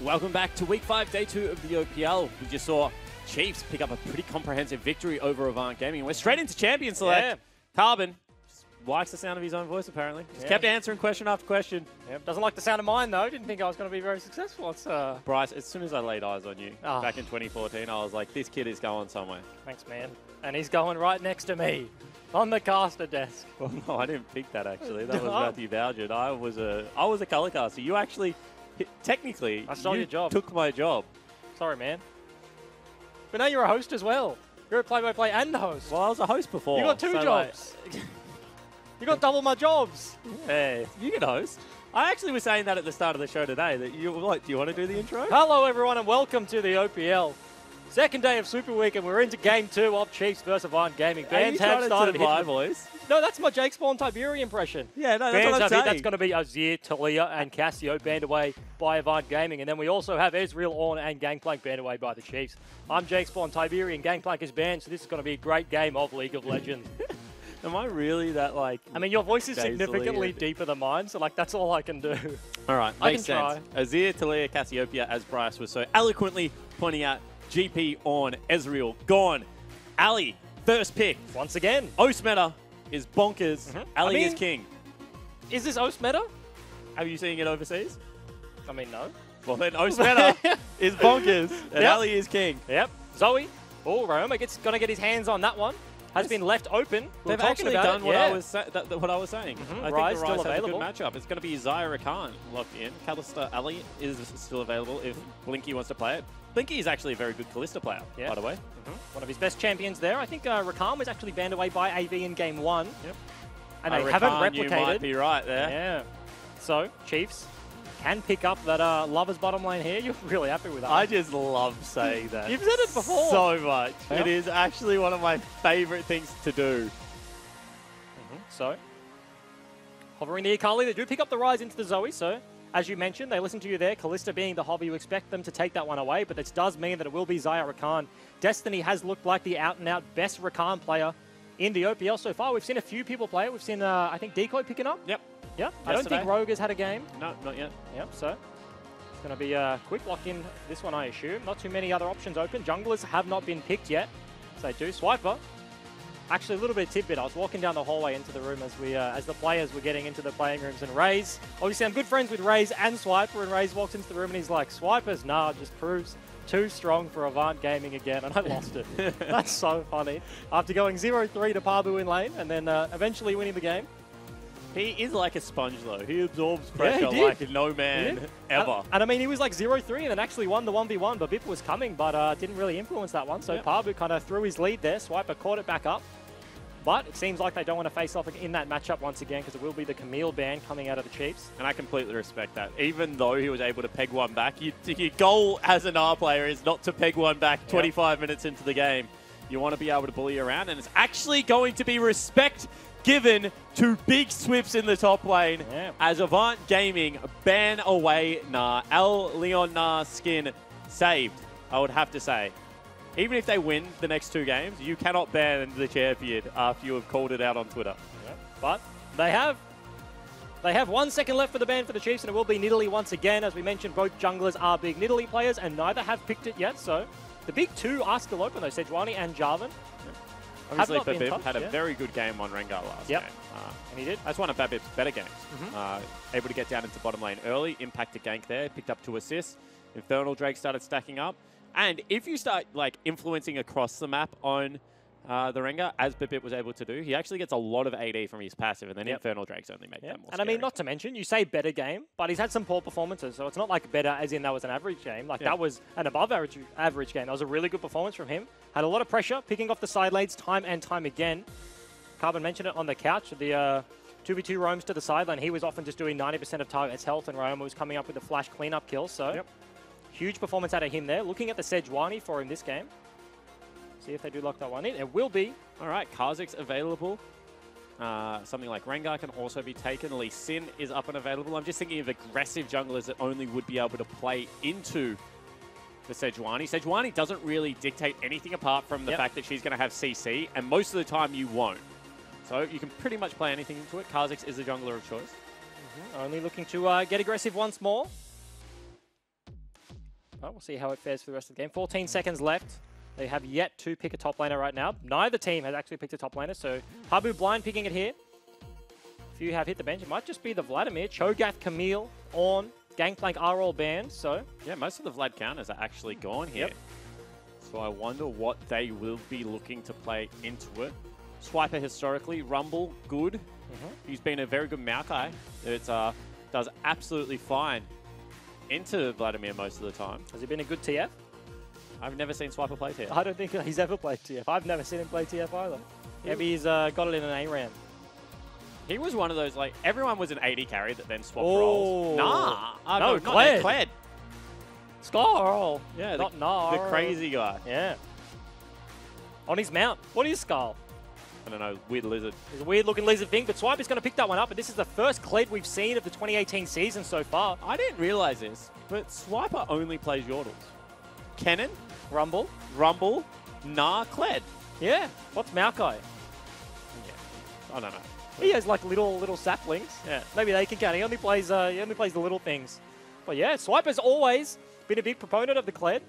Welcome back to Week 5, Day 2 of the OPL. We just saw Chiefs pick up a pretty comprehensive victory over Avant Gaming. We're straight into Champion Select. Yeah. Carbon just likes the sound of his own voice, apparently. Just kept answering question after question. Yep. Doesn't like the sound of mine, though. Didn't think I was going to be very successful. It's, Bryce, as soon as I laid eyes on you back in 2014, I was like, this kid is going somewhere. Thanks, man. And he's going right next to me on the caster desk. Well, no, I didn't pick that, actually. That was Matthew Bowden. I was a color caster. You actually... Technically, I stole your job. Took my job. Sorry, man. But now you're a host as well. You're a play-by-play and a host. Well, I was a host before. You got two jobs. You got double my jobs. Hey, you can host. I actually was saying that at the start of the show today. That you were like, do you want to do the intro? Hello, everyone, and welcome to the OPL. Second day of Super Week, and we're into Game 2 of Chiefs versus Avant Gaming. Bands have started hitting my voice. No, that's my Jake Spawn Tiberi impression. Yeah, no, that's what I'm saying. That's going to be Azir, Talia, and Cassio banned away by Avant Gaming. And then we also have Ezreal, Ornn, and Gangplank banned away by the Chiefs. I'm Jake Spawn Tiberi, and Gangplank is banned, so this is going to be a great game of League of Legends. Am I really that, like... I mean, your voice is significantly deeper than mine, so, like, that's all I can do. All right, makes sense. Azir, Talia, Cassiopeia, as Bryce was so eloquently pointing out, GP, Ornn, Ezreal, gone. Ali, first pick. Once again. Oast meta is bonkers. Ali is king. Is this Oast meta? Are you seeing it overseas? I mean, no. Well, then Oast meta is bonkers, and Ali is king. Yep. Zoe. Oh, Roma going to get his hands on that one. Has been left open. They've actually done what I was saying. I think the Rise has a good matchup. It's going to be Zyra Khan locked in. Kalista Ali is still available if Blinky wants to play it. Blinky is actually a very good Kalista player, by the way. One of his best champions there. I think Rakan was actually banned away by AV in Game 1. Yep. And they haven't replicated. You might be right there. Yeah. So, Chiefs can pick up that Lovers bottom lane here. You're really happy with that. I just love saying that. You've said it before. So much. It is actually one of my favorite things to do. So, hovering the Akali, they do pick up the Rise into the Zoe. So, as you mentioned, they listen to you there. Kalista being the hover, you expect them to take that one away, but this does mean that it will be Zyra Khan. Destiny has looked like the out-and-out best Rakan player in the OPL so far. We've seen a few people play it. We've seen, I think, Decoy picking up. Yep. Yep. I don't think Rogue has had a game. No, not yet. Yep, so it's going to be a quick lock-in this one, I assume. Not too many other options open. Junglers have not been picked yet, so they do. Swiper. Actually, a little bit of tidbit. I was walking down the hallway into the room as the players were getting into the playing rooms, and Raze, obviously I'm good friends with Raze and Swiper, and Raze walks into the room and he's like, Swipers, nah, just proves too strong for Avant Gaming again, and I lost it. That's so funny. After going 0-3 to Pabu in lane, and then eventually winning the game. He is like a sponge, though. He absorbs pressure like no man ever. And I mean, he was like 0-3 and then actually won the 1v1, but Bip was coming, but didn't really influence that one. So Pabu kind of threw his lead there. Swiper caught it back up. But it seems like they don't want to face off in that matchup once again because it will be the Camille ban coming out of the Chiefs. And I completely respect that. Even though he was able to peg one back, your goal as an R player is not to peg one back 25 minutes into the game. You want to be able to bully around, and it's actually going to be respect given to big swips in the top lane as Avant Gaming ban away Nah. El Leon Nah skin saved, I would have to say. Even if they win the next 2 games, you cannot ban the champion after you have called it out on Twitter. But they have 1 second left for the ban for the Chiefs, and it will be Nidalee once again. As we mentioned, both junglers are big Nidalee players, and neither have picked it yet. So the big 2 are still open, though. Sejuani and Jarvan. Obviously, Babib had a very good game on Rengar last game. And he did. That's one of Babib's better games. Able to get down into bottom lane early, impact a gank there, picked up 2 assists. Infernal Drake started stacking up. And if you start like influencing across the map on the Rengar, as Babib was able to do, he actually gets a lot of AD from his passive, and then Infernal Drake's only make that more And I mean, not to mention, you say better game, but he's had some poor performances, so it's not like better as in that was an average game. Like that was an above average game. That was a really good performance from him. Had a lot of pressure, picking off the side lanes time and time again. Carbon mentioned it on the couch. The 2v2 roams to the sideline. He was often just doing 90% of target's health, and Roma was coming up with a flash cleanup kill, so... Huge performance out of him there. Looking at the Sejuani for him this game. See if they do lock that one in. It will be. All right, Kha'Zix available. Something like Rengar can also be taken. Lee Sin is up and available. I'm just thinking of aggressive junglers that only would be able to play into the Sejuani. Sejuani doesn't really dictate anything apart from the fact that she's going to have CC, and most of the time you won't. So you can pretty much play anything into it. Kha'Zix is the jungler of choice. Only looking to get aggressive once more. Well, we'll see how it fares for the rest of the game. 14 seconds left. They have yet to pick a top laner right now. Neither team has actually picked a top laner, so Habu blind picking it here. If you have hit the bench, it might just be the Vladimir. Cho'Gath, Camille, Ornn, Gangplank are all banned, so... Yeah, most of the Vlad counters are actually gone here. Yep. So I wonder what they will be looking to play into it. Swiper historically, Rumble, good. He's been a very good Maokai. It does absolutely fine into Vladimir most of the time. Has he been a good TF? I've never seen Swiper play TF. I don't think he's ever played TF. I've never seen him play TF either. Maybe he's got it in an ARAM. He was one of those, like, everyone was an AD carry that then swapped roles. Nah. No, Kled. Skull. Yeah, not Nah. The crazy guy. Yeah. On his mount. What is Skull? I don't know, weird lizard. It's a weird-looking lizard thing, but Swiper's going to pick that one up, and this is the first Kled we've seen of the 2018 season so far. I didn't realize this, but Swiper only plays Yordles. Kennen, Rumble, Nah, Kled. Yeah. What's Maokai? Yeah. I don't know. He has like little saplings. Yeah. Maybe they can count. He only plays the little things. But yeah, Swiper's always been a big proponent of the Kled.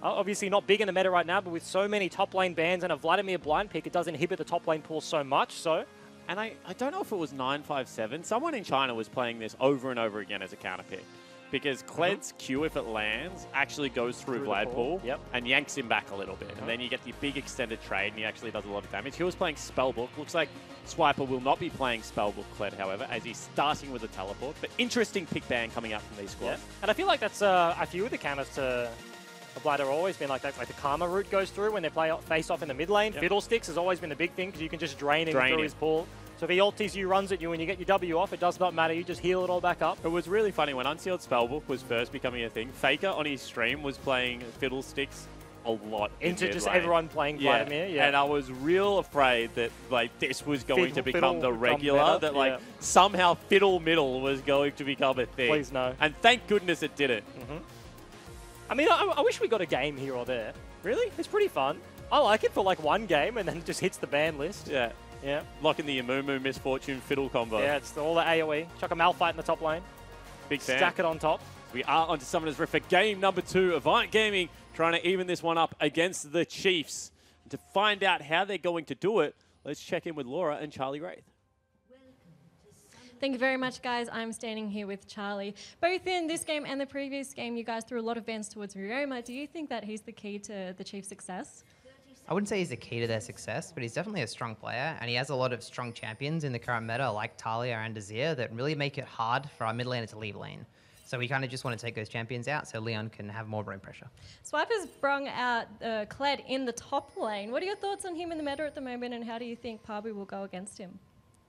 Obviously not big in the meta right now, but with so many top lane bans and a Vladimir blind pick, it does inhibit the top lane pool so much. So, and I don't know if it was 957. Someone in China was playing this over and over again as a counter pick. Because Kled's Q, if it lands, actually goes through Vlad pool and yanks him back a little bit. And then you get the big extended trade, and he actually does a lot of damage. He was playing Spellbook. Looks like Swiper will not be playing Spellbook Kled, however, as he's starting with a teleport. But interesting pick ban coming out from these squads. Yeah. And I feel like that's a few of the counters to Vlad have always been like that. Like the Karma route goes through when they play face off in the mid lane. Fiddlesticks has always been the big thing because you can just drain him through his pool. So if he ultis you, runs at you, and you get your W off, it does not matter. You just heal it all back up. It was really funny when Unsealed Spellbook was first becoming a thing. Faker on his stream was playing Fiddlesticks a lot into just everyone playing Vladimir. Yeah, and I was real afraid that like this was going to become the regular. That like somehow Fiddle Middle was going to become a thing. Please no. And thank goodness it didn't. I mean, I wish we got a game here or there. Really, it's pretty fun. I like it for like one game, and then it just hits the ban list. Yeah. Yeah. Locking the Amumu Misfortune Fiddle combo. Yeah, it's all the AoE. Chuck a Malphite in the top lane. Big fan. Stack it on top. We are onto Summoner's Rift for game number 2. Avant Gaming trying to even this one up against the Chiefs. And to find out how they're going to do it, let's check in with Laura and Charlie Wraith. Thank you very much, guys. I'm standing here with Charlie. Both in this game and the previous game, you guys threw a lot of bans towards Ryoma. Do you think that he's the key to the Chiefs' success? I wouldn't say he's the key to their success, but he's definitely a strong player, and he has a lot of strong champions in the current meta, like Talia and Azir, that really make it hard for our mid laner to leave lane. So we kind of just want to take those champions out so Leon can have more roam pressure. Swiper's brung out Kled in the top lane. What are your thoughts on him in the meta at the moment, and how do you think Pabu will go against him?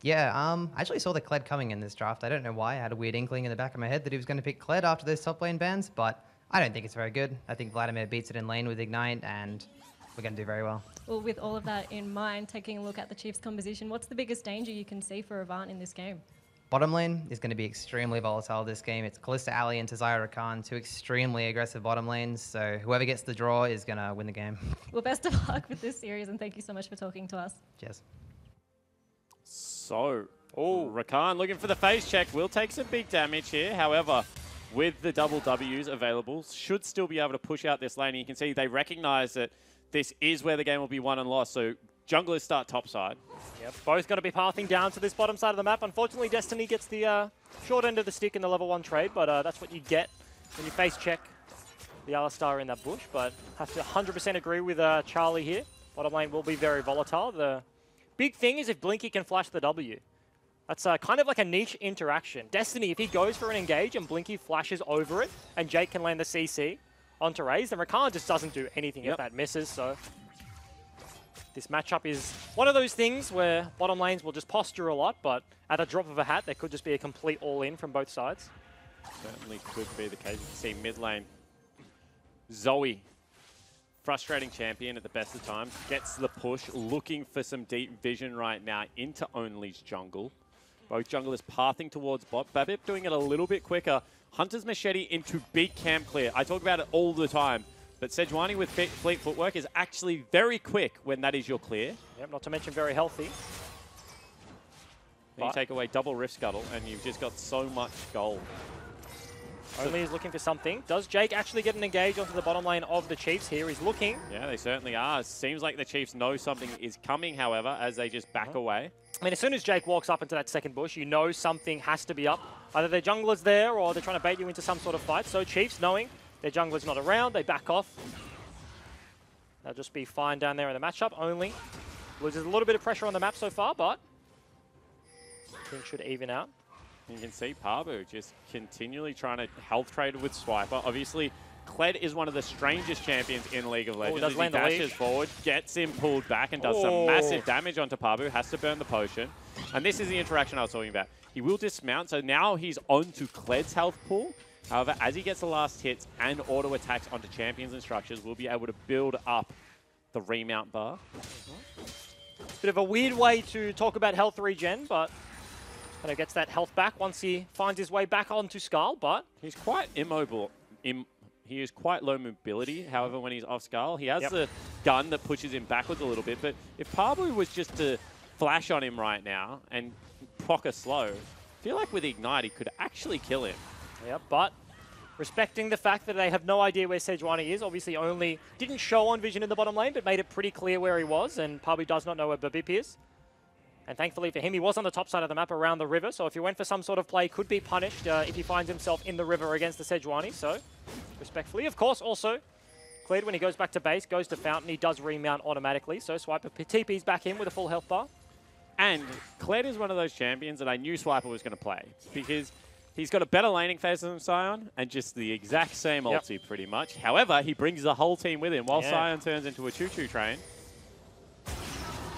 Yeah, I actually saw the Kled coming in this draft. I don't know why. I had a weird inkling in the back of my head that he was going to pick Kled after those top lane bans, but I don't think it's very good. I think Vladimir beats it in lane with Ignite, and we're going to do very well. Well, with all of that in mind, taking a look at the Chiefs' composition, what's the biggest danger you can see for Avant in this game? Bottom lane is going to be extremely volatile this game. It's Kalista Ali and Tazaya Rakan, two extremely aggressive bottom lanes, so whoever gets the draw is going to win the game. Well, best of luck with this series, and thank you so much for talking to us. Cheers. So, Rakan looking for the face check. Will take some big damage here. However, with the double Ws available, should still be able to push out this lane. And you can see they recognize that this is where the game will be won and lost. So junglers start topside. Yep, both going to be pathing down to this bottom side of the map. Unfortunately, Destiny gets the short end of the stick in the level 1 trade, but that's what you get when you face check the Alistar in that bush. But have to 100% agree with Charlie here. Bottom lane will be very volatile. The big thing is if Blinky can flash the W. That's kind of like a niche interaction. Destiny, if he goes for an engage and Blinky flashes over it, and Jake can land the CC onto Raze, then Rakan just doesn't do anything if that misses. So this matchup is one of those things where bottom lanes will just posture a lot, but at a drop of a hat, there could just be a complete all-in from both sides. Certainly could be the case. You can see mid lane. Zoe, frustrating champion at the best of times, gets the push, looking for some deep vision right now into Only's jungle. Both junglers pathing towards bot. Babip doing it a little bit quicker. Hunter's Machete into big camp clear. I talk about it all the time, but Sejuani with fleet footwork is actually very quick when that is your clear. Yep, not to mention very healthy. You take away double Rift Scuttle, and you've just got so much gold. Only is looking for something. Does Jake actually get an engage onto the bottom lane of the Chiefs here? He's looking. Yeah, they certainly are. Seems like the Chiefs know something is coming, however, as they just back away. I mean, as soon as Jake walks up into that second bush, you know something has to be up. Either their jungler's there or they're trying to bait you into some sort of fight. So Chiefs, knowing their jungler's not around, they back off. They'll just be fine down there in the matchup. Only loses a little bit of pressure on the map so far, but things should even out. You can see Pabu just continually trying to health trade with Swiper. Obviously, Kled is one of the strangest champions in League of Legends. Does As he land the dashes leash. forward, gets him pulled back and does some massive damage onto Pabu, has to burn the potion. And this is the interaction I was talking about. He will dismount, so now he's onto Kled's health pool. However, as he gets the last hits and auto attacks onto champions and structures, we'll be able to build up the remount bar. Bit of a weird way to talk about health regen, but kind of gets that health back once he finds his way back onto Skull, but he's quite immobile. He is quite low mobility. However, when he's off Skull, he has the gun that pushes him backwards a little bit. But if Pabu was just to flash on him right now and proc a slow, I feel like with Ignite, he could actually kill him. yeah, but respecting the fact that they have no idea where Sejuani is, obviously only didn't show on vision in the bottom lane, but made it pretty clear where he was, and Pabu does not know where Babip is. And thankfully for him, he was on the top side of the map around the river, so if he went for some sort of play, could be punished if he finds himself in the river against the Sejuani. So, respectfully. Of course, also, Kled, when he goes back to base, goes to Fountain, he does remount automatically, so Swiper TP's back in with a full health bar. And Kled is one of those champions that I knew Swiper was going to play, because he's got a better laning phase than Sion, and just the exact same ulti pretty much. However, he brings the whole team with him, while Sion turns into a choo-choo train.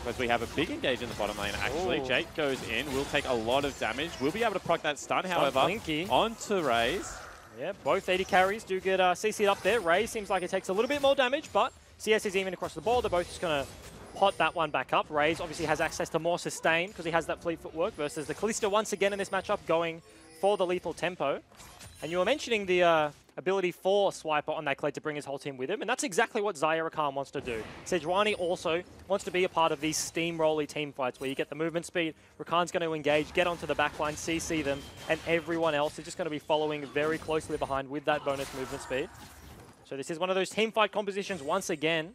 Because we have a big engage in the bottom lane, actually. Ooh. Jake goes in, will take a lot of damage. We'll be able to proc that stun, however, Blinky. onto Raze. Yeah, both 80 carries do get CC'd up there. Ray seems like it takes a little bit more damage, but CS is even across the board. They're both just going to pot that one back up. Raze obviously has access to more sustain because he has that fleet footwork versus the Kalista once again in this matchup going for the lethal tempo. And you were mentioning the ability for Swiper on that Kled to bring his whole team with him, and that's exactly what Zaya Rakan wants to do. Sejuani also wants to be a part of these steamrolly team fights where you get the movement speed, Rakan's going to engage, get onto the backline, CC them, and everyone else is just going to be following very closely behind with that bonus movement speed. So this is one of those team fight compositions once again,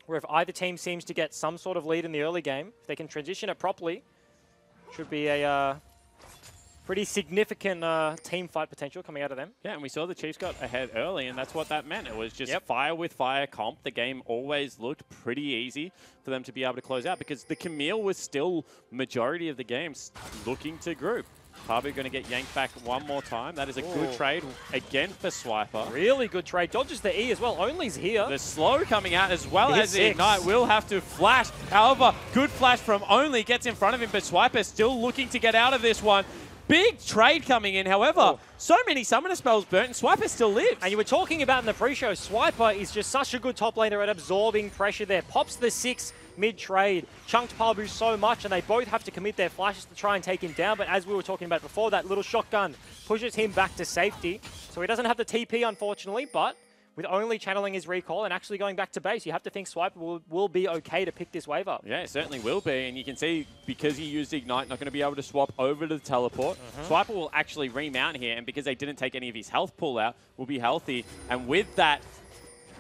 where if either team seems to get some sort of lead in the early game, if they can transition it properly, should be a pretty significant team fight potential coming out of them. Yeah, and we saw the Chiefs got ahead early, and that's what that meant. It was just fire with fire comp. The game always looked pretty easy for them to be able to close out because the Camille was still majority of the games looking to group. Pabu going to get yanked back one more time. That is a good trade again for Swiper. Really good trade. Dodges the E as well. Only's here. The slow coming out as well as the 6. Ignite will have to flash. However, good flash from Only gets in front of him, but Swiper still looking to get out of this one. Big trade coming in. However, so many summoner spells burnt and Swiper still lives. And you were talking about in the pre-show, Swiper is just such a good top laner at absorbing pressure there. Pops the 6 mid-trade, chunked Pabu so much, and they both have to commit their flashes to try and take him down. But as we were talking about before, that little shotgun pushes him back to safety. So he doesn't have the TP, unfortunately, but with Only channeling his recall and actually going back to base, you have to think Swiper will be okay to pick this wave up. Yeah, it certainly will be. And you can see, because he used Ignite, not going to be able to swap over to the teleport. Swiper will actually remount here, and because they didn't take any of his health pull out, will be healthy. And with that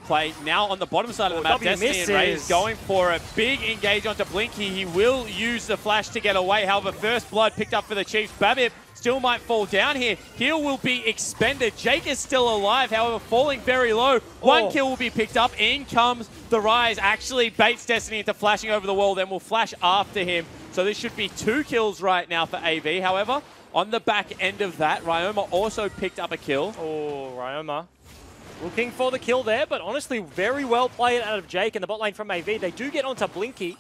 play, now on the bottom side of the map, Destiny and Ray is going for a big engage onto Blinky. He will use the flash to get away. However, first blood picked up for the Chiefs. Babip still might fall down here. Heal will be expended. Jake is still alive, however, falling very low. One kill will be picked up. In comes the Rise. Actually baits Destiny into flashing over the wall, then will flash after him. So this should be 2 kills right now for AV. However, on the back end of that, Ryoma also picked up a kill. Oh, Ryoma looking for the kill there, but honestly, very well played out of Jake in the bot lane from AV. They do get onto Blinky,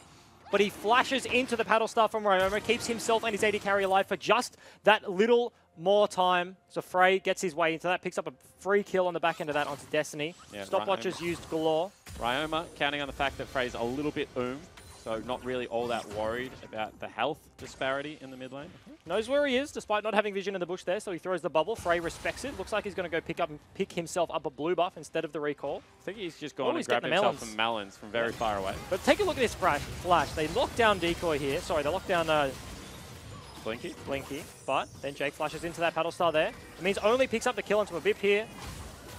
but he flashes into the paddle star from Ryoma, keeps himself and his AD carry alive for just that little more time. So Frey gets his way into that, picks up a free kill on the back end of that onto Destiny. Yeah, Stopwatches used galore. Ryoma counting on the fact that Frey's a little bit so not really all that worried about the health disparity in the mid lane. Knows where he is, despite not having vision in the bush there, so he throws the bubble. Frey respects it. Looks like he's going to go pick himself up a blue buff instead of the recall. I think he's just gone and grabbed himself some melons from very far away. But take a look at this flash. They lock down Decoy here. Sorry, they lock down Blinky. Blinky. But then Jake flashes into that paddle star there. It means only picks up the kill onto a Bip here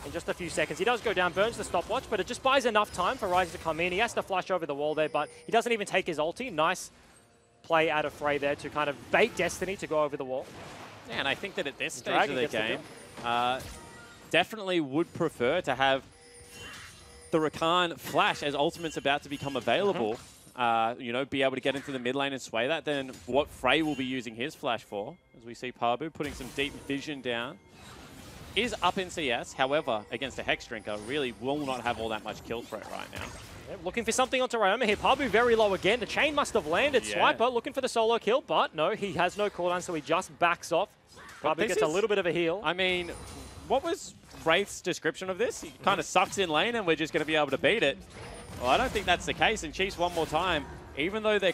in just a few seconds. He does go down, burns the stopwatch, but it just buys enough time for Ryze to come in. He has to flash over the wall there, but he doesn't even take his ulti. Nice play out of Frey there to kind of bait Destiny to go over the wall. Yeah, and I think that at this stage Dragon of the gets the game, definitely would prefer to have the Rakan flash as ultimate's about to become available. You know, be able to get into the mid lane and sway that, then what Frey will be using his flash for, as we see Pabu putting some deep vision down, is up in CS. However, against a Hex Drinker, really will not have all that much kill threat right now. Yep, looking for something onto Ryoma here. Pabu very low again. The chain must have landed. Yeah. Swiper looking for the solo kill, but no, he has no cooldown, so he just backs off. Pabu gets a little bit of a heal. I mean, what was Wraith's description of this? He kind of sucks in lane and we're just going to be able to beat it. Well, I don't think that's the case. And Chiefs, one more time, even though they're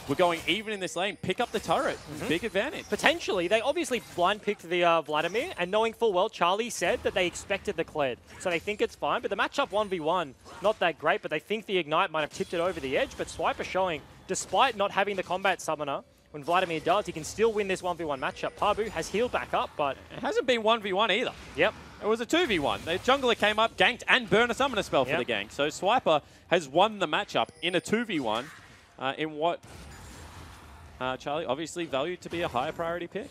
we're going even in this lane, pick up the turret. Big advantage. Potentially. They obviously blind picked the Vladimir, and knowing full well, Charlie said that they expected the Kled. So they think it's fine, but the matchup 1v1, not that great, but they think the Ignite might have tipped it over the edge. But Swiper showing, despite not having the combat summoner, when Vladimir does, he can still win this 1v1 matchup. Pabu has healed back up, but it hasn't been 1v1 either. Yep. It was a 2v1. The jungler came up, ganked, and burned a summoner spell for the gank. So Swiper has won the matchup in a 2v1 in what Charlie obviously valued to be a higher priority pick.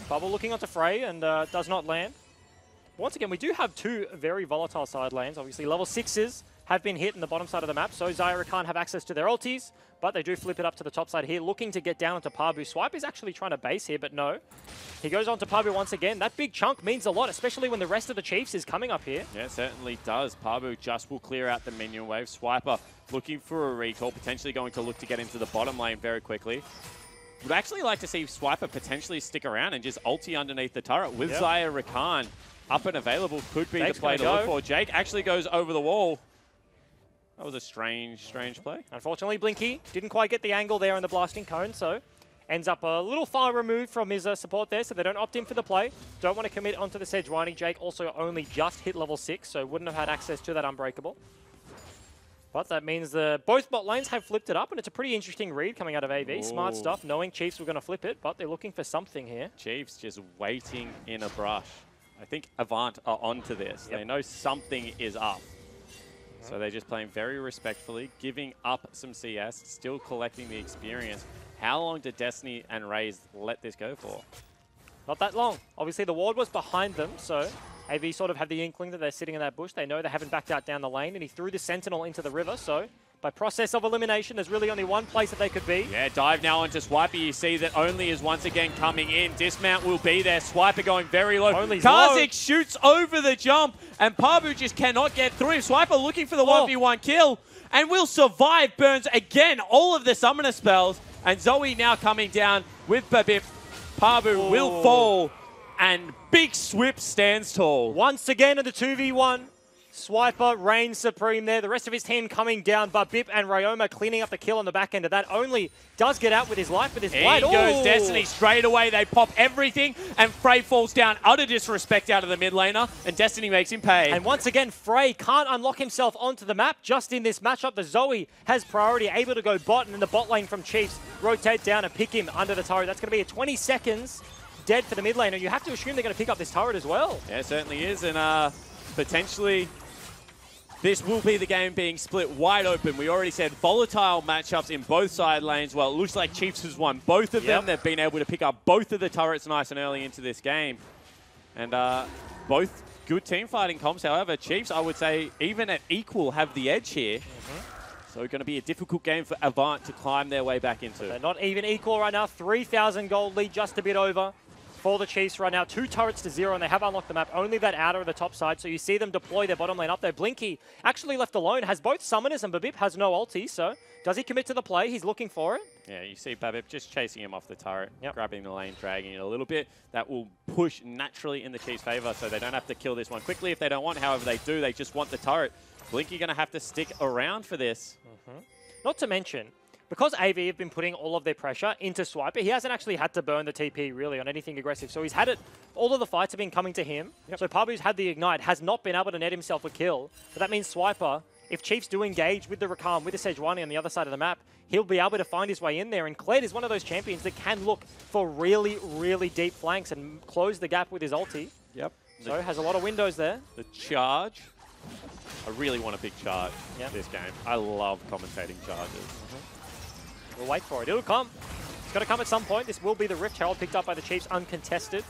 Bubble looking onto Frey and does not land. Once again, we do have two very volatile side lanes. Obviously, level 6s have been hit in the bottom side of the map, so Zyra can't have access to their ultis, but they do flip it up to the top side here, looking to get down onto Pabu. Swipe is actually trying to base here, but no. He goes on to Pabu once again. That big chunk means a lot, especially when the rest of the Chiefs is coming up here. Yeah, it certainly does. Pabu just will clear out the minion wave. Swiper looking for a recall, potentially going to look to get into the bottom lane very quickly. Would actually like to see Swiper potentially stick around and just ulti underneath the turret with Zyra Rakan up and available. Could be Jake's the play to look for. Jake actually goes over the wall. That was a strange play. Unfortunately, Blinky didn't quite get the angle there in the blasting cone, so ends up a little far removed from his support there, so they don't opt in for the play. Don't want to commit onto the Sejuani. Jake also only just hit level 6, so wouldn't have had access to that Unbreakable. But that means both bot lanes have flipped it up, and it's a pretty interesting read coming out of AV. Ooh. Smart stuff, knowing Chiefs were going to flip it, but they're looking for something here. Chiefs just waiting in a brush. I think Avant are onto this. They know something is up. So they're just playing very respectfully, giving up some CS, still collecting the experience. How long did Destiny and Ryze let this go for? Not that long. Obviously, the ward was behind them, so AV sort of had the inkling that they're sitting in that bush. They know they haven't backed out down the lane, and he threw the Sentinel into the river, so by process of elimination, there's really only one place that they could be. Yeah, dive now onto Swiper. You see that Only is once again coming in. Dismount will be there. Swiper going very low. Karzik shoots over the jump, and Pabu just cannot get through. Swiper looking for the 1v1 kill, and will survive. Burns again all of the summoner spells, and Zoe now coming down with Babip. Pabu will fall, and Big Swip stands tall. Once again in the 2v1. Swiper reigns supreme there. The rest of his team coming down, but Bip and Ryoma cleaning up the kill on the back end of that. Only does get out with his life, with his blade. In goes Destiny straight away. They pop everything, and Frey falls down. Utter disrespect out of the mid laner, and Destiny makes him pay. And once again, Frey can't unlock himself onto the map. Just in this matchup, the Zoe has priority, able to go bot, and in the bot lane from Chiefs, rotate down and pick him under the turret. That's going to be a 20 seconds dead for the mid laner. You have to assume they're going to pick up this turret as well. Yeah, it certainly is, and potentially this will be the game being split wide open. We already said volatile matchups in both side lanes. Well, it looks like Chiefs has won both of them. They've been able to pick up both of the turrets nice and early into this game. And both good team fighting comps. However, Chiefs, I would say, even at equal, have the edge here. So it's going to be a difficult game for Avant to climb their way back into. They're not even equal right now. 3,000 gold lead, just a bit over for the Chiefs right now. 2 turrets to 0, and they have unlocked the map. Only that outer of the top side, so you see them deploy their bottom lane up there. Blinky actually left alone, has both summoners, and Babip has no ulti, so does he commit to the play? He's looking for it. Yeah, you see Babip just chasing him off the turret, grabbing the lane, dragging it a little bit. That will push naturally in the Chiefs' favor, so they don't have to kill this one quickly if they don't want. However, they do. They just want the turret. Blinky going to have to stick around for this. Not to mention, because AV have been putting all of their pressure into Swiper, he hasn't actually had to burn the TP really on anything aggressive. So he's had it, all of the fights have been coming to him. So Pabu's had the Ignite, has not been able to net himself a kill. But that means Swiper if Chiefs do engage with the Rakam, with the Sejuani on the other side of the map, he'll be able to find his way in there. And Kled is one of those champions that can look for really, really deep flanks and close the gap with his ulti. Yep. So has a lot of windows there. The charge. I really want a big charge this game. I love commentating charges. We'll wait for it. It'll come. It's got to come at some point. This will be the Rift Herald picked up by the Chiefs uncontested.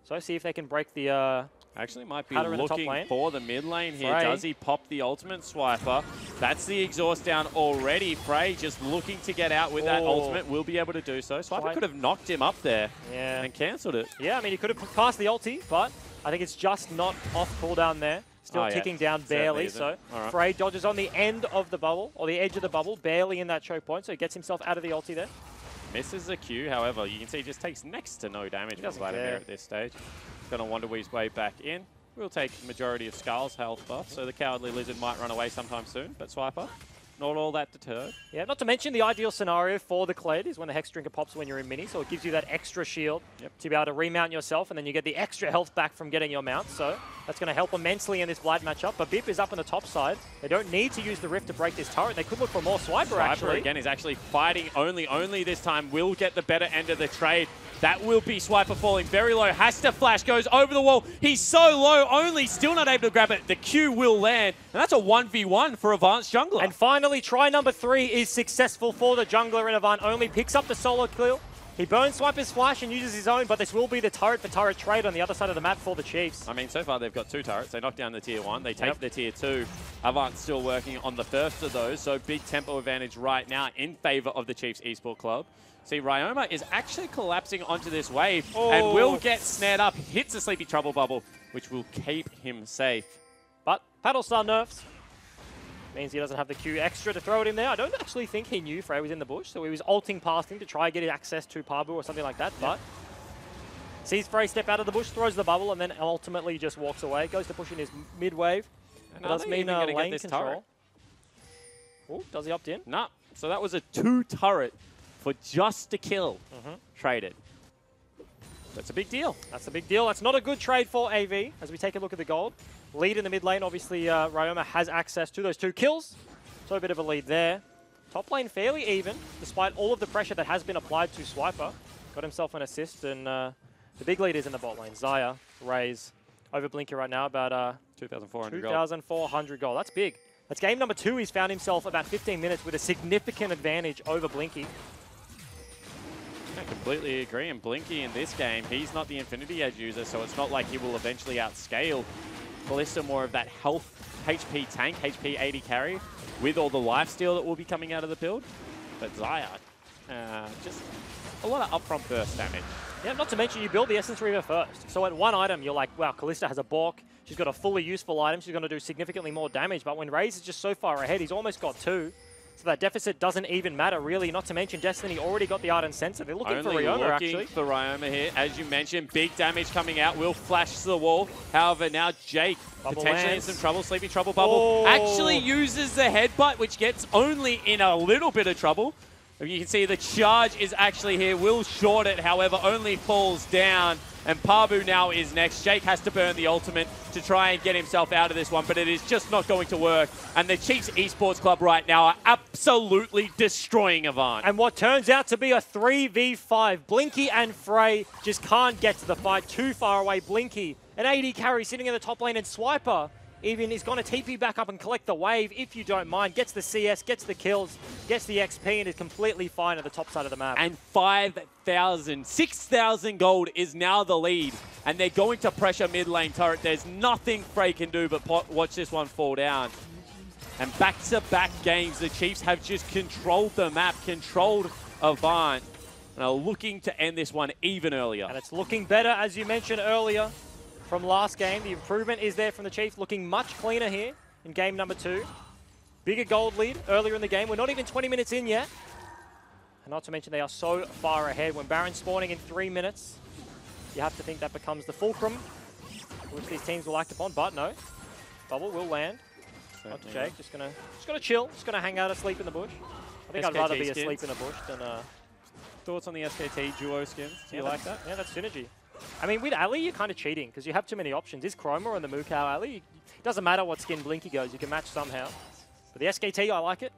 So see if they can break the... Actually might be looking looking for the mid lane here. Frey. Does he pop the ultimate swiper? That's the exhaust down already. Frey just looking to get out with that ultimate. Will be able to do so. Swiper could have knocked him up there and cancelled it. Yeah, I mean, he could have passed the ulti, but I think it's just not off cooldown there. Still ticking down barely. So Frey dodges on the end of the bubble, or the edge of the bubble, barely in that choke point. So he gets himself out of the ulti there. Misses the Q, however, you can see he just takes next to no damage from Vladimir at this stage. Going to wonder his way back in. We'll take the majority of Skull's health buff, so the Cowardly Lizard might run away sometime soon, but Swiper, not all that deterred. Yeah, not to mention the ideal scenario for the Kled is when the Hex Drinker pops when you're in mini, so it gives you that extra shield to be able to remount yourself, and then you get the extra health back from getting your mount, so that's going to help immensely in this Vlad matchup. But Bip is up on the top side. They don't need to use the Rift to break this turret. They could look for more Swiper, actually. Swiper, again, is actually fighting only this time. Will get the better end of the trade. That will be Swiper falling very low. Has to flash, goes over the wall. He's so low, only still not able to grab it. The Q will land, and that's a 1v1 for Avant's jungler. And finally, try number 3 is successful for the jungler, and Avant only picks up the solo kill. He burns Swiper's flash and uses his own, but this will be the turret for turret trade on the other side of the map for the Chiefs. I mean, so far they've got 2 turrets. They knock down the tier 1. They take the tier 2. Avant's still working on the first of those, so big tempo advantage right now in favor of the Chiefs Esports Club. See, Ryoma is actually collapsing onto this wave and will get snared up. Hits a Sleepy Trouble Bubble, which will keep him safe. But Paddle Star nerfs means he doesn't have the Q extra to throw it in there. I don't actually think he knew Frey was in the bush, so he was ulting past him to try and get access to Pabu or something like that. But sees Frey step out of the bush, throws the bubble, and then ultimately just walks away. Goes to push in his mid wave. And does mean lane control. Oh, does he opt in? No. So that was a 2 turret for just a kill traded. That's a big deal. That's a big deal. That's not a good trade for AV as we take a look at the gold. Lead in the mid lane. Obviously, Ryoma has access to those 2 kills. So a bit of a lead there. Top lane fairly even, despite all of the pressure that has been applied to Swiper. Got himself an assist, and the big lead is in the bot lane. Xayah, Raze, over Blinky right now, about 2,400 gold. That's big. That's game number 2. He's found himself about 15 minutes with a significant advantage over Blinky. I completely agree. And Blinky in this game, he's not the Infinity Edge user, so it's not like he will eventually outscale Ballista, more of that health HP tank, HP 80 carry, with all the lifesteal that will be coming out of the build. But Xayah, just a lot of upfront burst damage. Yeah, not to mention you build the Essence Reaver first. So at 1 item, you're like, wow, Kalista has a balk. She's got a fully useful item. She's going to do significantly more damage. But when Raze is just so far ahead, he's almost got 2. So that deficit doesn't even matter, really. Not to mention Destiny already got the Ardent Sensor. They're looking for Ryoma, actually. For Ryoma here. As you mentioned, big damage coming out. Will flash to the wall. However, now Jake potentially in some trouble. Sleepy Trouble Bubble actually uses the headbutt, which gets only in a little bit of trouble. You can see the charge is actually here. Will short it, however, only falls down. And Pabu now is next. Jake has to burn the ultimate to try and get himself out of this one, but it is just not going to work. And the Chiefs Esports Club right now are absolutely destroying Avant. And what turns out to be a 3v5. Blinky and Frey just can't get to the fight. Too far away. Blinky, an AD carry sitting in the top lane, and Swiper even is going to TP back up and collect the wave, if you don't mind. Gets the CS, gets the kills, gets the XP, and is completely fine at the top side of the map. And 6,000 gold is now the lead. And they're going to pressure mid lane turret. There's nothing Frey can do but watch this one fall down. And back-to-back games, the Chiefs have just controlled the map, controlled Avant, and are looking to end this one even earlier. And it's looking better, as you mentioned earlier. From last game, the improvement is there from the Chiefs, looking much cleaner here in game number 2. Bigger gold lead earlier in the game. We're not even 20 minutes in yet. And not to mention they are so far ahead. When Baron's spawning in 3 minutes, you have to think that becomes the fulcrum, which these teams will act upon, but no. Bubble will land. Not to Jake, just gonna chill, just gonna hang out asleep in the bush. I think I'd rather be asleep in a bush than Thoughts on the SKT duo skins? Do you like that? Yeah, that's synergy. I mean, with Ali, you're kind of cheating because you have too many options. Is Chroma on the Mukau Ali? It doesn't matter what skin Blinky goes, you can match somehow. But the SKT, I like it.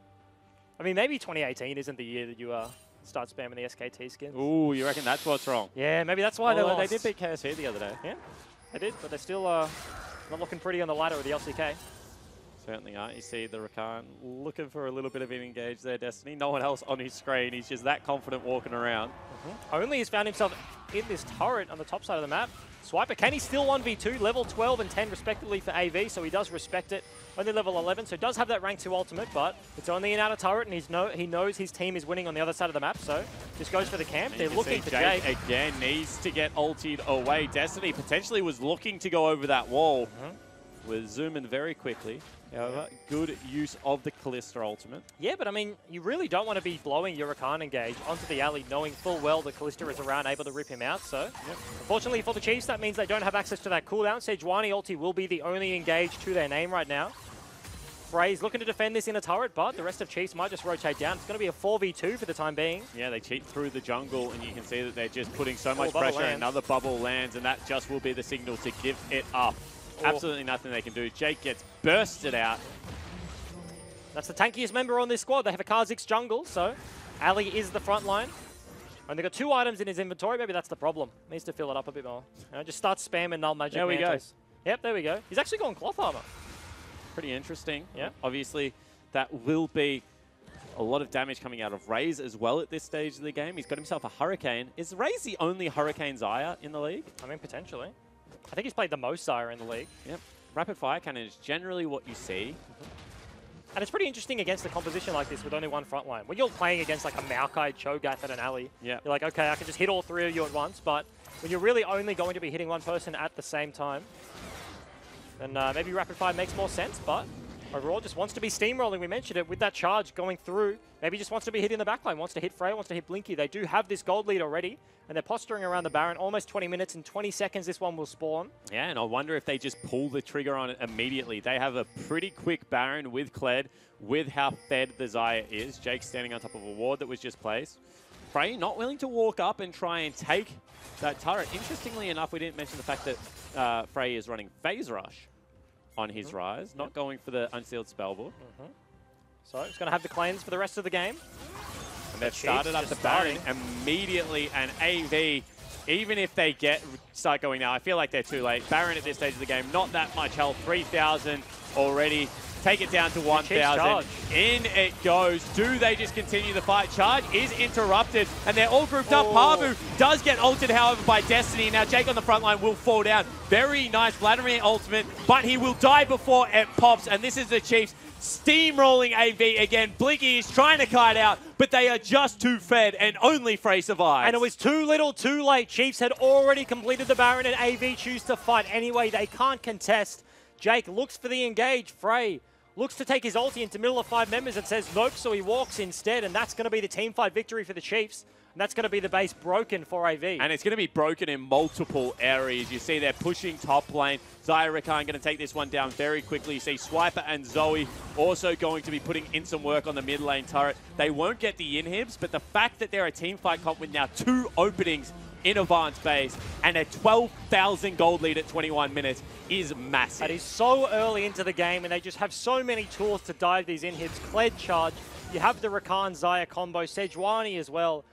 I mean, maybe 2018 isn't the year that you start spamming the SKT skins. Ooh, you reckon that's what's wrong? Yeah, maybe that's why they lost. They did beat KSV the other day. Yeah, they did, but they're still not looking pretty on the ladder of the LCK. Certainly aren't. You see the Rakan looking for a little bit of an engage there, Destiny. No one else on his screen. He's just that confident walking around. Only he's found himself in this turret on the top side of the map. Swiper, can he still 1v2? Level 12 and 10 respectively for AV, so he does respect it. Only level 11, so does have that rank 2 ultimate, but it's only an outer turret, and he knows his team is winning on the other side of the map, so just goes for the camp. They're looking for Jake. Again, needs to get ultied away. Destiny potentially was looking to go over that wall. We're zooming very quickly. However, good use of the Kalista ultimate. Yeah, but I mean, you really don't want to be blowing your Rakan engage onto the alley, knowing full well that Kalista is around, able to rip him out. So, unfortunately for the Chiefs, that means they don't have access to that cooldown. Sejuani ulti will be the only engage to their name right now. Frey's looking to defend this in a turret, but the rest of Chiefs might just rotate down. It's going to be a 4v2 for the time being. Yeah, they cheat through the jungle, and you can see that they're just putting so much pressure. Another bubble lands, and that just will be the signal to give it up. Absolutely nothing they can do. Jake gets bursted out. That's the tankiest member on this squad. They have a Kha'Zix jungle, so Ali is the front line. And they've got 2 items in his inventory. Maybe that's the problem. Needs to fill it up a bit more. Just start spamming null magic. There we go. Yep, there we go. He's actually gone cloth armor. Pretty interesting. Yeah. Obviously, that will be a lot of damage coming out of Raze as well at this stage of the game. He's got himself a Hurricane. Is Raze the only Hurricane Xayah in the league? I mean, potentially. I think he's played the most Xayah in the league. Yep. Rapid fire cannon is generally what you see. And it's pretty interesting against a composition like this with only one front line. When you're playing against like a Maokai, Cho'Gath, and an Ali, you're like, okay, I can just hit all 3 of you at once. But when you're really only going to be hitting one person at the same time, then maybe rapid fire makes more sense. But overall, just wants to be steamrolling. We mentioned it with that charge going through. Maybe just wants to be hitting the backline, wants to hit Frey, wants to hit Blinky. They do have this gold lead already, and they're posturing around the Baron. Almost 20 minutes and 20 seconds this one will spawn. Yeah, and I wonder if they just pull the trigger on it immediately. They have a pretty quick Baron with Kled, with how fed the Xayah is. Jake standing on top of a ward that was just placed. Frey not willing to walk up and try and take that turret. Interestingly enough, we didn't mention the fact that Frey is running Phase Rush on his Rise, not going for the Unsealed Spellbook. So it's going to have the cleanse for the rest of the game. And they've started up the Baron immediately, and AV, even if they start going now, I feel like they're too late. Baron at this stage of the game, not that much health, 3,000 already. Take it down to 1,000. In it goes. Do they just continue the fight? Charge is interrupted, and they're all grouped up. Parvu does get ulted, however, by Destiny. Now Jake on the front line will fall down. Very nice Vladimir ultimate, but he will die before it pops, and this is the Chiefs steamrolling AV again. Blinky is trying to kite out, but they are just too fed, and only Frey survives. And it was too little, too late. Chiefs had already completed the Baron, and AV choose to fight anyway. They can't contest. Jake looks for the engage. Frey looks to take his ulti into middle of 5 members and says nope, so he walks instead, and that's going to be the team fight victory for the Chiefs. And that's going to be the base broken for AV. And it's going to be broken in multiple areas. You see they're pushing top lane. Xayah Rakan going to take this one down very quickly. You see Swiper and Zoe also going to be putting in some work on the mid lane turret. They won't get the inhibs, but the fact that they're a team fight comp with now 2 openings in Avant's base and a 12,000 gold lead at 21 minutes is massive. That is so early into the game, and they just have so many tools to dive these inhibs. Kled charge, you have the Rakan Xayah combo, Sejuani as well.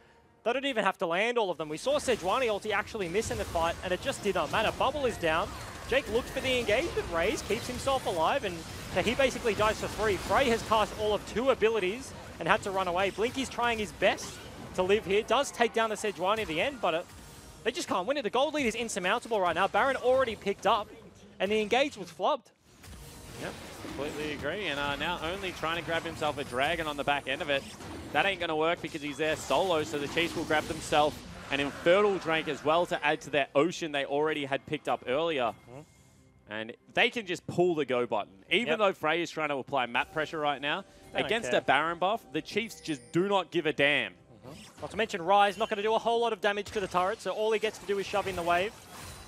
They don't even have to land all of them. We saw Sejuani ulti actually miss in the fight, and it just did not matter. Bubble is down. Jake looks for the engagement. Raze keeps himself alive, and he basically dies for free. Frey has cast all of 2 abilities and had to run away. Blinky's trying his best to live here. Does take down the Sejuani at the end, but they just can't win it. The gold lead is insurmountable right now. Baron already picked up, and the engage was flubbed. Yep, completely agree. And now only trying to grab himself a dragon on the back end of it. That ain't going to work because he's there solo, so the Chiefs will grab themselves an Infernal Drake as well to add to their Ocean they already had picked up earlier. And they can just pull the go button. Even though Frey is trying to apply map pressure right now, against a Baron buff, the Chiefs just do not give a damn. Not to mention Rise, not going to do a whole lot of damage to the turret, so all he gets to do is shove in the wave.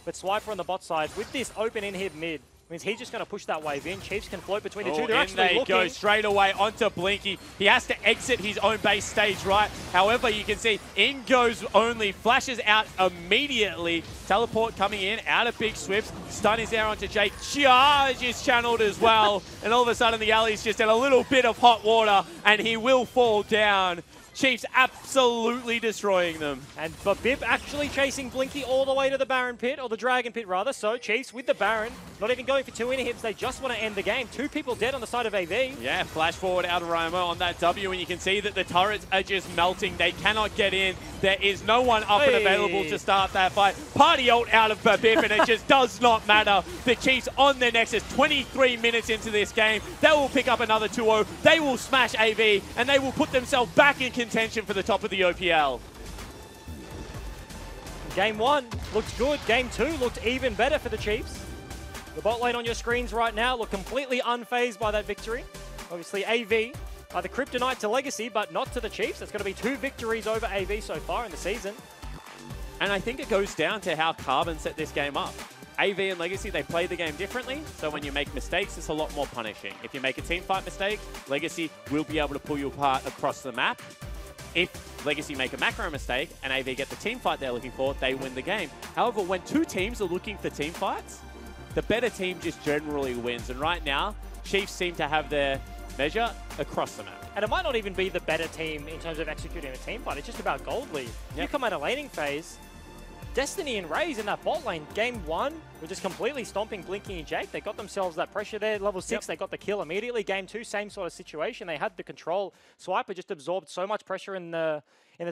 But Swiper on the bot side, with this open inhib mid, Means he's just going to push that wave in. Chiefs can float between the two. Oh, They're in actually they looking. go straight away onto Blinky. He has to exit his own base stage right. However, you can see in goes only, flashes out immediately. Teleport coming in, out of big swifts. Stun is there onto Jake. Charge is channeled as well. And all of a sudden the alley's just in a little bit of hot water and he will fall down. Chiefs absolutely destroying them. And Babip actually chasing Blinky all the way to the Baron pit, or the Dragon pit rather. So Chiefs with the Baron, not even going for 2 inhibs. They just want to end the game. 2 people dead on the side of AV. Yeah, flash forward out of Roma on that W, and you can see that the turrets are just melting. They cannot get in. There is no one up and available to start that fight. Party ult out of Babip, and it just does not matter. The Chiefs on their Nexus, 23 minutes into this game. They will pick up another 2-0. They will smash AV, and they will put themselves back in contention for the top of the OPL. Game 1 looked good. Game 2 looked even better for the Chiefs. The bot lane on your screens right now look completely unfazed by that victory. Obviously, AV are the kryptonite to Legacy, but not to the Chiefs. It's going to be 2 victories over AV so far in the season. And I think it goes down to how Carbon set this game up. AV and Legacy, they play the game differently, so when you make mistakes, it's a lot more punishing. If you make a team fight mistake, Legacy will be able to pull you apart across the map. If Legacy make a macro mistake and AV get the team fight they're looking for, they win the game. However, when 2 teams are looking for team fights, the better team just generally wins. And right now, Chiefs seem to have their measure across the map. And it might not even be the better team in terms of executing a team fight. It's just about gold lead. You come out of laning phase, Destiny and Raze in that bot lane, game 1, were just completely stomping Blinky and Jake. They got themselves that pressure there. Level 6, they got the kill immediately. Game 2, same sort of situation. They had the control. Swiper just absorbed so much pressure in the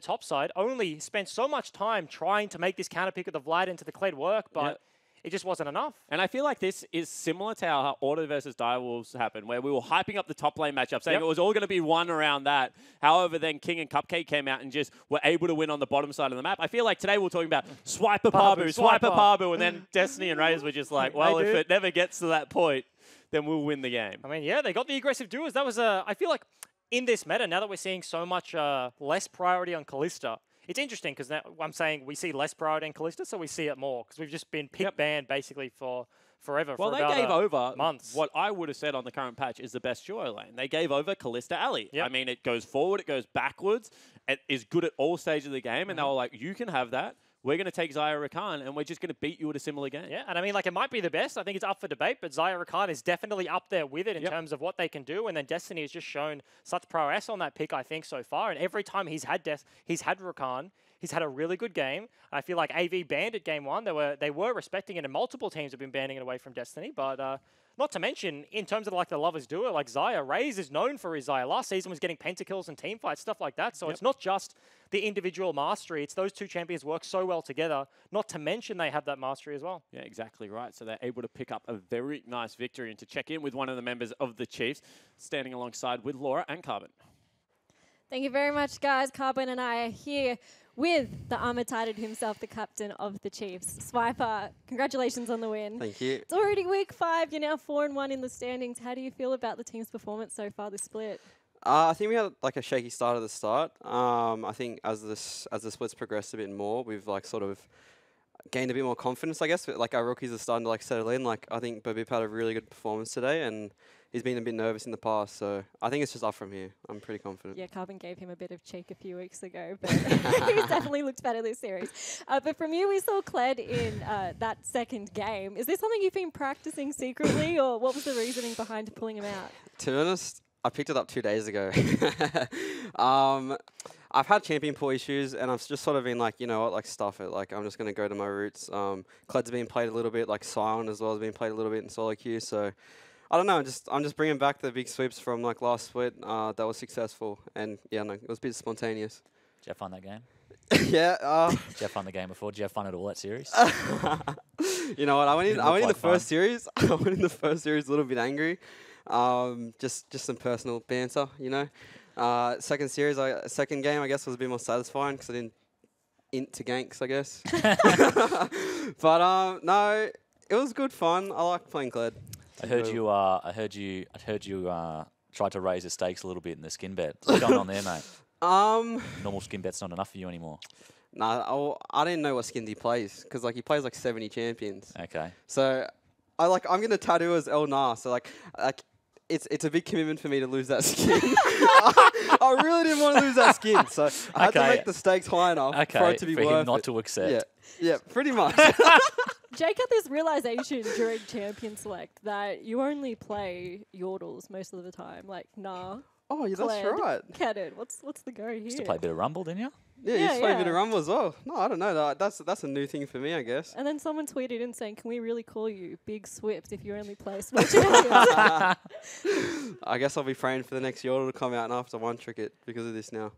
top side. Only spent so much time trying to make this counter pick of the Vlad into the Kled work, but it just wasn't enough. And I feel like this is similar to how Auto versus Direwolves happened, where we were hyping up the top lane matchup, saying it was all going to be won around that. However, then King and Cupcake came out and just were able to win on the bottom side of the map. I feel like today we're talking about Swiper Pabu, Swiper Pabu, and then Destiny and Raze were just like, well, if it never gets to that point, then we'll win the game. I mean, yeah, they got the aggressive duos. That was I feel like in this meta, now that we're seeing so much less priority on Kalista, it's interesting because now I'm saying we see less priority in Kalista, so we see it more because we've just been pick banned basically for forever. Well, for they gave over months. What I would have said on the current patch is the best duo lane. They gave over Kalista Alley. I mean, it goes forward, it goes backwards. It is good at all stages of the game, and they were like, you can have that. We're going to take Xayah Rakan, and we're just going to beat you at a similar game. Yeah, and I mean, like, it might be the best. I think it's up for debate, but Xayah Rakan is definitely up there with it in terms of what they can do. And then Destiny has just shown such prowess on that pick, I think, so far. And every time he's had Rakan, he's had a really good game. I feel like AV banned it game 1. They were respecting it, and multiple teams have been banning it away from Destiny. But not to mention, in terms of like the lovers duo, like Xayah, Raze is known for his Xayah. Last season was getting pentakills and team fights, stuff like that. So it's not just the individual mastery. It's those 2 champions work so well together. Not to mention they have that mastery as well. Yeah, exactly right. So they're able to pick up a very nice victory. And to check in with one of the members of the Chiefs, standing alongside with Laura and Carbon. Thank you very much, guys. Carbon and I are here with the armor-tited himself, the captain of the Chiefs. Swiper, congratulations on the win. Thank you. It's already week 5. You're now 4-1 in the standings. How do you feel about the team's performance so far this split? I think we had like a shaky start at the start. I think as the splits progressed a bit more, we've like sort of gained a bit more confidence, I guess. Like our rookies are starting to like settle in. Like I think Babip had a really good performance today, and he's been a bit nervous in the past. So I think it's just up from here. I'm pretty confident. Yeah, Carbon gave him a bit of cheek a few weeks ago, but he's definitely looked better this series. But from you, we saw Kled in that second game. Is this something you've been practicing secretly, or what was the reasoning behind pulling him out? To be honest, I picked it up 2 days ago. I've had champion pool issues, and I've just sort of been like, you know what, like stuff it. Like I'm just gonna go to my roots. Kled's been played a little bit, like Silent as well has been played a little bit in solo queue. So I don't know. I'm just bringing back the big sweeps from like last split. That was successful, and yeah, no, it was a bit spontaneous. Did you have fun that game? Yeah. Did you have fun the game before? Did you have fun at all that series? You know what? I went in the first series. I went in the first series a little bit angry. Just some personal banter, you know. Second game, I guess, was a bit more satisfying because I didn't int to ganks, I guess. But no, it was good fun. I like playing Kled. I heard you tried to raise the stakes a little bit in the skin bet. What's going on there, mate? Normal skin bet's not enough for you anymore. Nah, I didn't know what skins he plays because like he plays like 70 champions. Okay. So I'm gonna tattoo as El Nar, so like it's a big commitment for me to lose that skin. I really didn't want to lose that skin, so I had to make the stakes high enough for it to be for worth him not it. to accept. Yeah, pretty much. Jake had this realization during Champion Select that you only play Yordles most of the time. Like, nah. Oh, yeah, that's Kled, right. Cannon, what's the go here? Used to play a bit of Rumble, didn't you? Yeah, you used to play a bit of Rumble as well. No, I don't know. That's a new thing for me, I guess. And then someone tweeted in saying, can we really call you Big Swift if you only play Split Champions? I guess I'll be praying for the next Yordle to come out and after one trick it because of this now.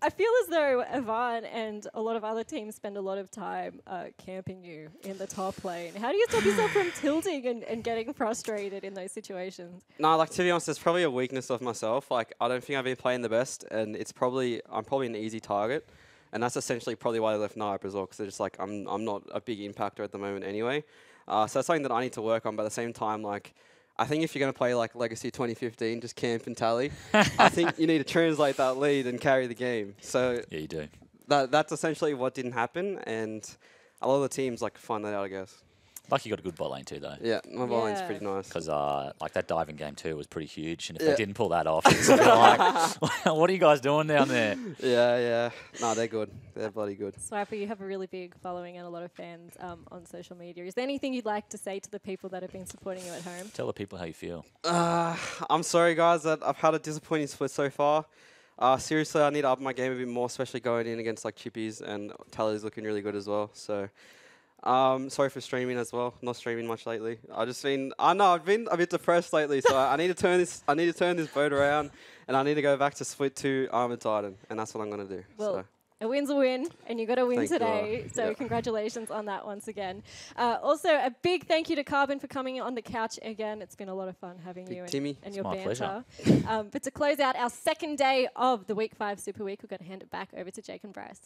I feel as though Avant and a lot of other teams spend a lot of time camping you in the top lane. How do you stop yourself from tilting and getting frustrated in those situations? No, like to be honest, it's probably a weakness of myself. Like I don't think I've been playing the best, and I'm probably an easy target, and that's essentially probably why I left Nipe as well, because they're just like I'm not a big impactor at the moment anyway. So that's something that I need to work on. But at the same time, like I think if you're going to play like Legacy 2015, just camp and tally, I think you need to translate that lead and carry the game. So Yeah, you do. that's essentially what didn't happen, and a lot of the teams like find that out, I guess. Lucky you got a good bot lane too, though. Yeah, my bot lane's pretty nice. Because like that diving game too was pretty huge, and if they didn't pull that off, it's like, what are you guys doing down there? Yeah. No, they're good. They're bloody good. Swiper, you have a really big following and a lot of fans on social media. Is there anything you'd like to say to the people that have been supporting you at home? Tell the people how you feel. I'm sorry, guys, that I've had a disappointing split so far. Seriously, I need to up my game a bit more, especially going in against like Chippies, and Tally's looking really good as well. So. Sorry for streaming as well. Not streaming much lately. I've been a bit depressed lately, so I need to turn this. I need to turn this boat around, and I need to go back to Split 2 Armored Titan, and that's what I'm gonna do. Well, so. a win's a win, and you got to win Thank today. you. So congratulations on that once again. Also, a big thank you to Carbon for coming on the couch again. It's been a lot of fun having Big you Timmy. and your my banter. But to close out our second day of the Week 5 Super Week, we're going to hand it back over to Jake and Bryce.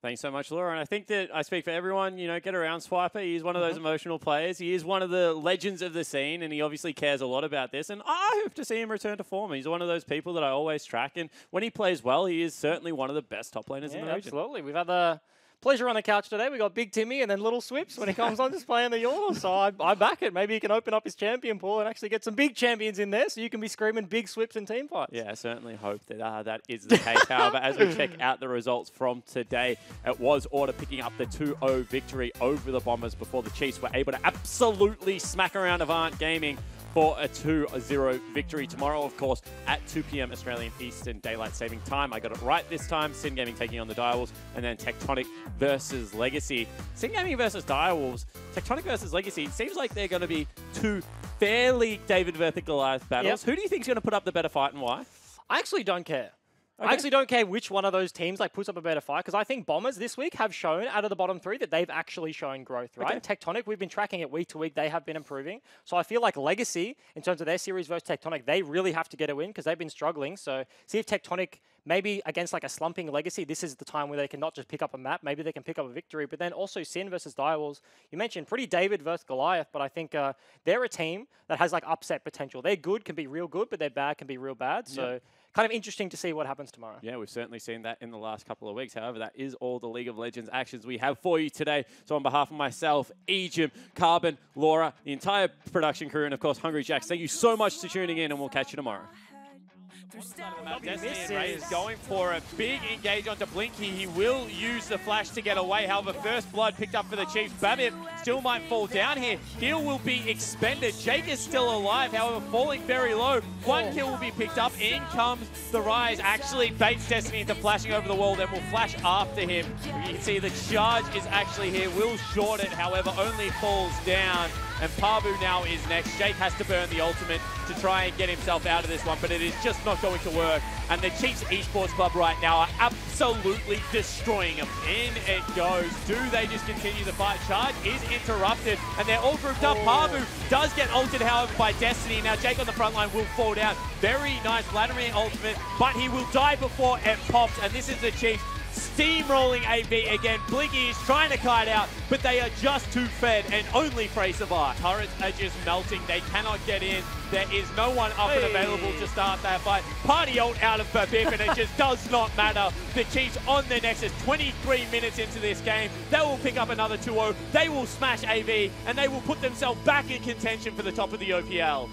Thanks so much, Laura. And I think that I speak for everyone, get around Swiper. He is one of those emotional players. He is one of the legends of the scene, and he obviously cares a lot about this. And I hope to see him return to form. He's one of those people that I always track. And when he plays well, he is certainly one of the best top laners in the region. Absolutely. We've had the pleasure on the couch today. We got Big Timmy and then Little Swips when he comes on just playing the Yordle. So I back it. Maybe he can open up his champion pool and actually get some big champions in there so you can be screaming big Swips and team fights. Yeah, I certainly hope that that is the case. However, as we check out the results from today, it was Order picking up the 2-0 victory over the Bombers before the Chiefs were able to absolutely smack around Avant Gaming for a 2-0 victory. Tomorrow, of course, at 2 p.m. Australian Eastern Daylight Saving Time. I got it right this time. Sin Gaming taking on the Direwolves, and then Tectonic versus Legacy. Sin Gaming versus Direwolves, Tectonic versus Legacy. Seems like they're going to be two fairly David versus Goliath battles. Who do you think is going to put up the better fight and why? I actually don't care. Okay. I actually don't care which one of those teams puts up a better fight, because I think Bombers this week have shown, out of the bottom three, that they've actually shown growth, right? Okay. Tectonic, we've been tracking it week to week. They have been improving. So I feel like Legacy, in terms of their series versus Tectonic, they really have to get a win because they've been struggling. So see if Tectonic, maybe against like a slumping Legacy, this is the time where they can not just pick up a map, maybe they can pick up a victory. But then also Sin versus Direwolves, you mentioned pretty David versus Goliath, but I think they're a team that has like upset potential. They're good, can be real good, but they're bad, can be real bad. So kind of interesting to see what happens tomorrow. Yeah, we've certainly seen that in the last couple of weeks. However, that is all the League of Legends actions we have for you today. So on behalf of myself, Ejim, Carbon, Laura, the entire production crew, and of course, Hungry Jacks, thank you so much for tuning in, and we'll catch you tomorrow. Destiny and Ray is going for a big engage onto Blinky. He will use the flash to get away. However, first blood picked up for the Chiefs. Babip still might fall down here. Heal will be expended. Jake is still alive, however, falling very low. One kill will be picked up. In comes the Rise. Actually baits Destiny into flashing over the wall, then will flash after him. You can see the charge is actually here. Will short it, however, only falls down. And Pabu now is next. Jake has to burn the ultimate to try and get himself out of this one, but it is just not going to work. And the Chiefs Esports Club right now are absolutely destroying him. In it goes. Do they just continue the fight? Charge is interrupted, and they're all grouped up. Pabu does get ulted, however, by Destiny. Now Jake on the front line will fall down. Very nice Vladimir ultimate, but he will die before it pops, and this is the Chiefs steamrolling AV again. Blinky is trying to kite out, but they are just too fed, and only Frey survive. Turrets are just melting. They cannot get in. There is no one up and available to start that fight. Party ult out of Babip, and it just does not matter. The Chiefs on the Nexus, 23 minutes into this game. They will pick up another 2-0. They will smash AV, and they will put themselves back in contention for the top of the OPL.